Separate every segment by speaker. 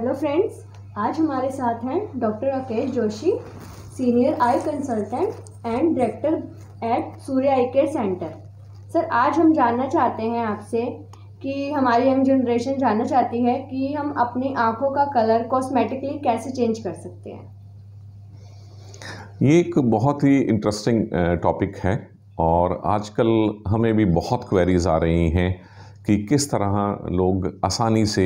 Speaker 1: Hello friends, आज हमारे साथ हैं doctor Rakesh Joshi, senior I consultant and director at Surya I care centre. Sir, आज हम जानना चाहते हैं आपसे कि हमारी यंग जनरेशन जानना चाहती है कि हम अपनी आंखों का कलर कॉस्मेटिकली कैसे चेंज कर सकते हैं।
Speaker 2: ये एक बहुत ही इंटरेस्टिंग टॉपिक है और आजकल हमें भी बहुत क्वेरीज आ रही हैं कि किस तरह लोग आसानी से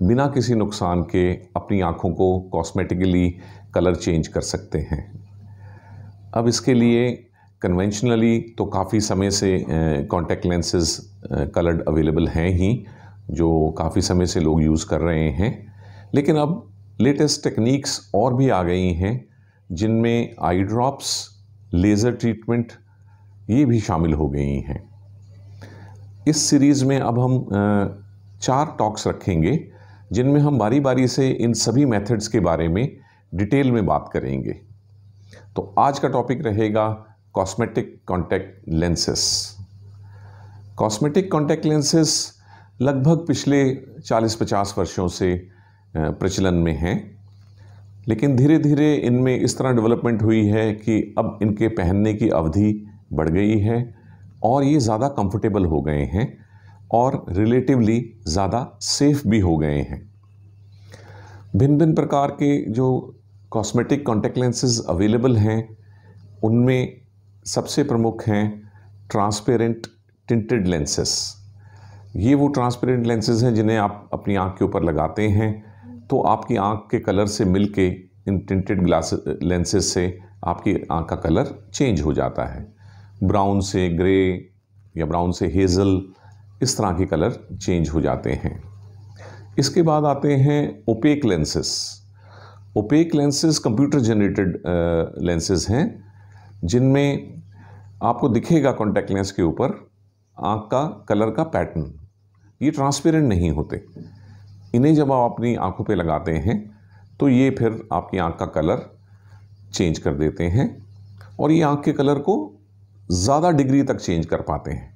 Speaker 2: बिना किसी नुकसान के अपनी आँखों को कॉस्मेटिकली कलर चेंज कर सकते हैं। अब इसके लिए कन्वेंशनली तो काफ़ी समय से कॉन्टैक्ट लेंसेज कलर्ड अवेलेबल हैं ही, जो काफ़ी समय से लोग यूज़ कर रहे हैं। लेकिन अब लेटेस्ट टेक्निक्स और भी आ गई हैं जिनमें आई ड्रॉप्स, लेज़र ट्रीटमेंट ये भी शामिल हो गई हैं। इस सीरीज़ में अब हम 4 टॉक्स रखेंगे जिनमें हम बारी बारी से इन सभी मेथड्स के बारे में डिटेल में बात करेंगे। तो आज का टॉपिक रहेगा cosmetic contact lenses. Cosmetic contact lenses लगभग पिछले 40-50 वर्षों से प्रचलन में हैं, लेकिन धीरे धीरे इनमें इस तरह डेवलपमेंट हुई है कि अब इनके पहनने की अवधि बढ़ गई है और ये ज़्यादा कंफर्टेबल हो गए हैं और रिलेटिवली ज़्यादा सेफ भी हो गए हैं। भिन्न भिन्न प्रकार के जो कॉस्मेटिक कॉन्टैक्ट लेंसेज अवेलेबल हैं उनमें सबसे प्रमुख हैं ट्रांसपेरेंट टिंटेड लेंसेस। ये वो ट्रांसपेरेंट लेंसेज हैं जिन्हें आप अपनी आँख के ऊपर लगाते हैं तो आपकी आँख के कलर से मिलके इन टिंटेड ग्लासेस लेंसेज से आपकी आँख का कलर चेंज हो जाता है। ब्राउन से ग्रे या ब्राउन से हेज़ल, इस तरह के कलर चेंज हो जाते हैं। इसके बाद आते हैं opaque lenses. Opaque lenses computer generated lenses हैं जिनमें आपको दिखेगा कॉन्टैक्ट लेंस के ऊपर आँख का कलर का पैटर्न। ये ट्रांसपेरेंट नहीं होते। इन्हें जब आप अपनी आँखों पे लगाते हैं तो ये फिर आपकी आँख का कलर चेंज कर देते हैं और ये आँख के कलर को ज़्यादा डिग्री तक चेंज कर पाते हैं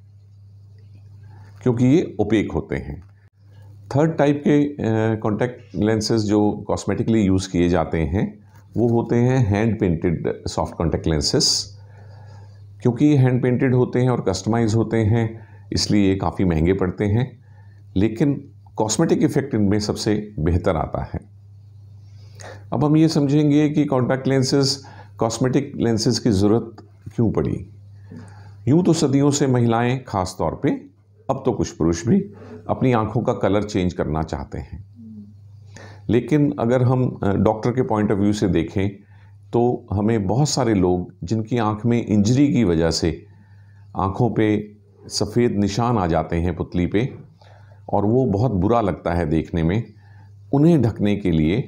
Speaker 2: क्योंकि ये ओपेक होते हैं। थर्ड टाइप के कॉन्टैक्ट लेंसेज जो कॉस्मेटिकली यूज़ किए जाते हैं वो होते हैं hand painted soft contact lenses. क्योंकि ये हैंड पेंटेड होते हैं और कस्टमाइज होते हैं इसलिए ये काफ़ी महंगे पड़ते हैं, लेकिन कॉस्मेटिक इफ़ेक्ट इनमें सबसे बेहतर आता है। अब हम ये समझेंगे कि कॉन्टैक्ट लेंसेज कॉस्मेटिक लेंसेज की ज़रूरत क्यों पड़ी। यूँ तो सदियों से महिलाएं खास तौर पे, अब तो कुछ पुरुष भी अपनी आँखों का कलर चेंज करना चाहते हैं। लेकिन अगर हम डॉक्टर के पॉइंट ऑफ व्यू से देखें तो हमें बहुत सारे लोग जिनकी आँख में इंजरी की वजह से आँखों पे सफ़ेद निशान आ जाते हैं पुतली पे और वो बहुत बुरा लगता है देखने में, उन्हें ढकने के लिए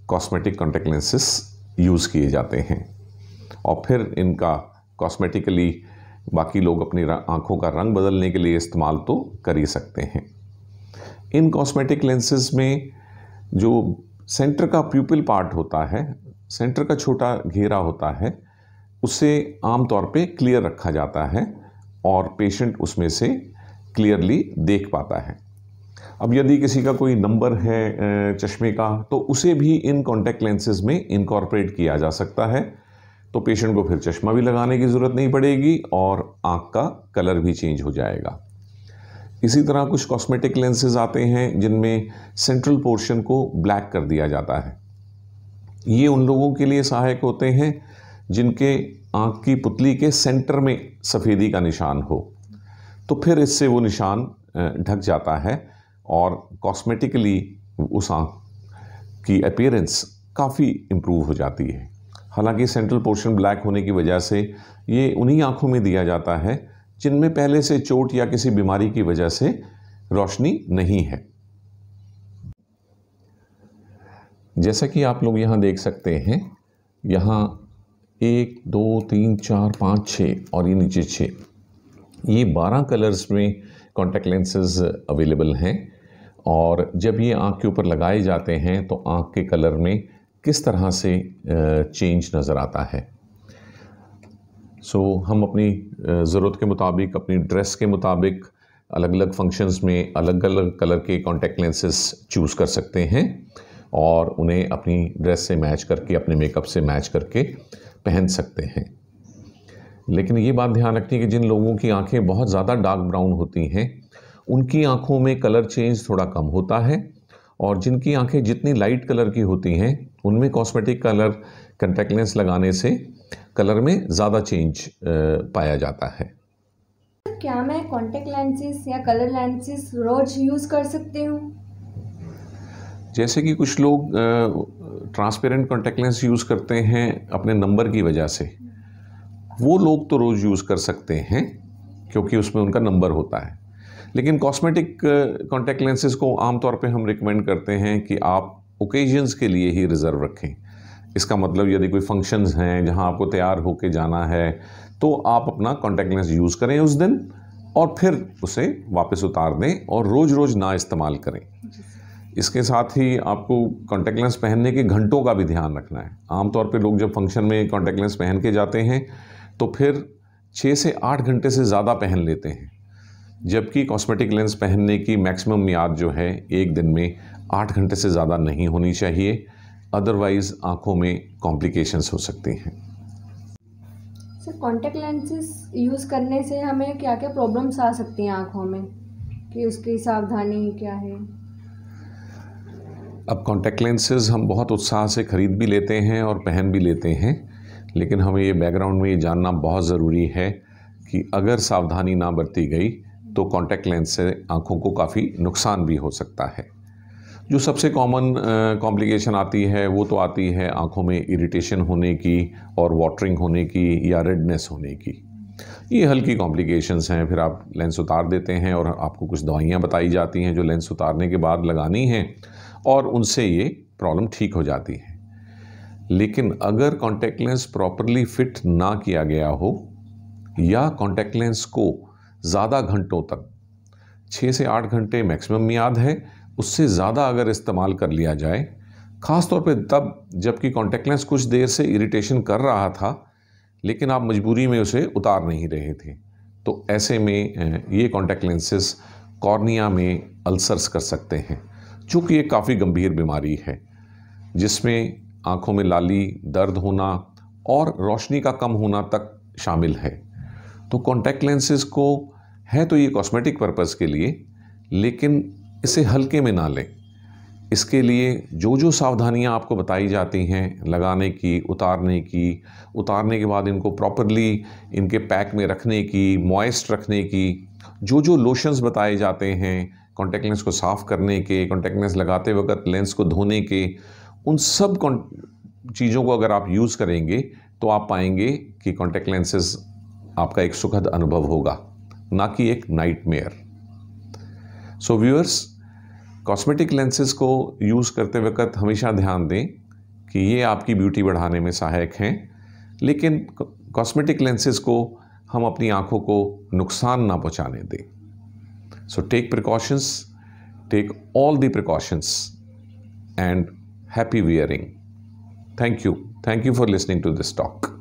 Speaker 2: कॉस्मेटिक कॉन्टैक्ट लेंसेस यूज़ किए जाते हैं और फिर इनका कॉस्मेटिकली बाकी लोग अपनी आँखों का रंग बदलने के लिए इस्तेमाल तो कर ही सकते हैं। इन कॉस्मेटिक लेंसेज में जो सेंटर का प्यूपिल पार्ट होता है, सेंटर का छोटा घेरा होता है, उसे आमतौर पे क्लियर रखा जाता है और पेशेंट उसमें से क्लियरली देख पाता है। अब यदि किसी का कोई नंबर है चश्मे का तो उसे भी इन कॉन्टैक्ट लेंसेज में इनकॉर्पोरेट किया जा सकता है, तो पेशेंट को फिर चश्मा भी लगाने की ज़रूरत नहीं पड़ेगी और आँख का कलर भी चेंज हो जाएगा। इसी तरह कुछ कॉस्मेटिक लेंसेज आते हैं जिनमें सेंट्रल पोर्शन को ब्लैक कर दिया जाता है। ये उन लोगों के लिए सहायक होते हैं जिनके आँख की पुतली के सेंटर में सफ़ेदी का निशान हो, तो फिर इससे वो निशान ढक जाता है और कॉस्मेटिकली उस आँख की अपीयरेंस काफ़ी इम्प्रूव हो जाती है। हालांकि सेंट्रल पोर्शन ब्लैक होने की वजह से ये उन्हीं आँखों में दिया जाता है जिनमें पहले से चोट या किसी बीमारी की वजह से रोशनी नहीं है। जैसा कि आप लोग यहाँ देख सकते हैं, यहाँ 1, 2, 3, 4, 5, 6 और ये नीचे 6, ये 12 कलर्स में कॉन्टैक्ट लेंसेज अवेलेबल हैं और जब ये आँख के ऊपर लगाए जाते हैं तो आँख के कलर में किस तरह से चेंज नज़र आता है। हम अपनी ज़रूरत के मुताबिक, अपनी ड्रेस के मुताबिक अलग अलग फंक्शंस में अलग अलग कलर के कॉन्टैक्ट लेंसेस चूज़ कर सकते हैं और उन्हें अपनी ड्रेस से मैच करके, अपने मेकअप से मैच करके पहन सकते हैं। लेकिन ये बात ध्यान रखनी है कि जिन लोगों की आंखें बहुत ज़्यादा डार्क ब्राउन होती हैं उनकी आंखों में कलर चेंज थोड़ा कम होता है, और जिनकी आंखें जितनी लाइट कलर की होती हैं उनमें कॉस्मेटिक कलर कॉन्टैक्ट लेंस लगाने से कलर में ज़्यादा चेंज पाया जाता है।
Speaker 1: क्या मैं कॉन्टैक्ट लेंसेज या कलर लेंसेज रोज यूज़ कर सकती हूँ?
Speaker 2: जैसे कि कुछ लोग ट्रांसपेरेंट कॉन्टैक्ट लेंस यूज़ करते हैं अपने नंबर की वजह से, वो लोग तो रोज़ यूज़ कर सकते हैं क्योंकि उसमें उनका नंबर होता है। लेकिन कॉस्मेटिक कॉन्टैक्ट लेंसेज को आमतौर पे हम रिकमेंड करते हैं कि आप ओकेजन्स के लिए ही रिज़र्व रखें। इसका मतलब यदि कोई फंक्शंस हैं जहां आपको तैयार होके जाना है तो आप अपना कॉन्टैक्ट लेंस यूज़ करें उस दिन, और फिर उसे वापस उतार दें और रोज़ रोज़ ना इस्तेमाल करें। इसके साथ ही आपको कॉन्टैक्ट लेंस पहनने के घंटों का भी ध्यान रखना है। आमतौर पे लोग जब फंक्शन में कॉन्टैक्ट लेंस पहन के जाते हैं तो फिर 6 से 8 घंटे से ज़्यादा पहन लेते हैं, जबकि कॉस्मेटिक लेंस पहनने की मैक्सिमम मियाद जो है एक दिन में 8 घंटे से ज़्यादा नहीं होनी चाहिए, अदरवाइज़ आँखों में कॉम्प्लिकेशंस हो सकती हैं।
Speaker 1: सर, कॉन्टैक्ट लेंसेज यूज़ करने से हमें क्या क्या प्रॉब्लम्स आ सकती हैं आँखों में, कि उसकी सावधानी क्या है?
Speaker 2: अब कॉन्टैक्ट लेंसेज हम बहुत उत्साह से ख़रीद भी लेते हैं और पहन भी लेते हैं, लेकिन हमें ये बैकग्राउंड में ये जानना बहुत ज़रूरी है कि अगर सावधानी ना बरती गई तो कॉन्टैक्ट लेंस से आँखों को काफ़ी नुकसान भी हो सकता है। जो सबसे कॉमन कॉम्प्लिकेशन आती है वो तो आती है आँखों में इरिटेशन होने की और वाटरिंग होने की या रेडनेस होने की। ये हल्की कॉम्प्लिकेशंस हैं, फिर आप लेंस उतार देते हैं और आपको कुछ दवाइयाँ बताई जाती हैं जो लेंस उतारने के बाद लगानी हैं, और उनसे ये प्रॉब्लम ठीक हो जाती है। लेकिन अगर कॉन्टैक्ट लेंस प्रॉपरली फिट ना किया गया हो या कॉन्टैक्ट लेंस को ज़्यादा घंटों तक, 6 से 8 घंटे मैक्सिमम मियाद है, उससे ज़्यादा अगर इस्तेमाल कर लिया जाए, ख़ास तौर पे तब जबकि कॉन्टैक्ट लेंस कुछ देर से इरिटेशन कर रहा था लेकिन आप मजबूरी में उसे उतार नहीं रहे थे, तो ऐसे में ये कॉन्टैक्ट लेंसेज कॉर्निया में अल्सर्स कर सकते हैं, जो कि एक काफ़ी गंभीर बीमारी है जिसमें आँखों में लाली, दर्द होना और रोशनी का कम होना तक शामिल है। तो कॉन्टैक्ट लेंसेज को है तो ये कॉस्मेटिक पर्पज़ के लिए, लेकिन इसे हल्के में ना लें। इसके लिए जो जो सावधानियां आपको बताई जाती हैं लगाने की, उतारने के बाद इनको प्रॉपरली इनके पैक में रखने की, मॉइस्ट रखने की, जो जो लोशंस बताए जाते हैं कॉन्टैक्ट लेंस को साफ़ करने के, कॉन्टैक्ट लेंस लगाते वक्त लेंस को धोने के, उन सब चीज़ों को अगर आप यूज़ करेंगे तो आप पाएंगे कि कॉन्टैक्ट लेंसेज आपका एक सुखद अनुभव होगा, ना कि एक nightmare. So viewers, cosmetic lenses को यूज़ करते वक्त हमेशा ध्यान दें कि ये आपकी ब्यूटी बढ़ाने में सहायक हैं, लेकिन कॉस्मेटिक लेंसेज को हम अपनी आँखों को नुकसान ना पहुँचाने दें। So take precautions, take all the precautions and happy wearing. Thank you for listening to this talk.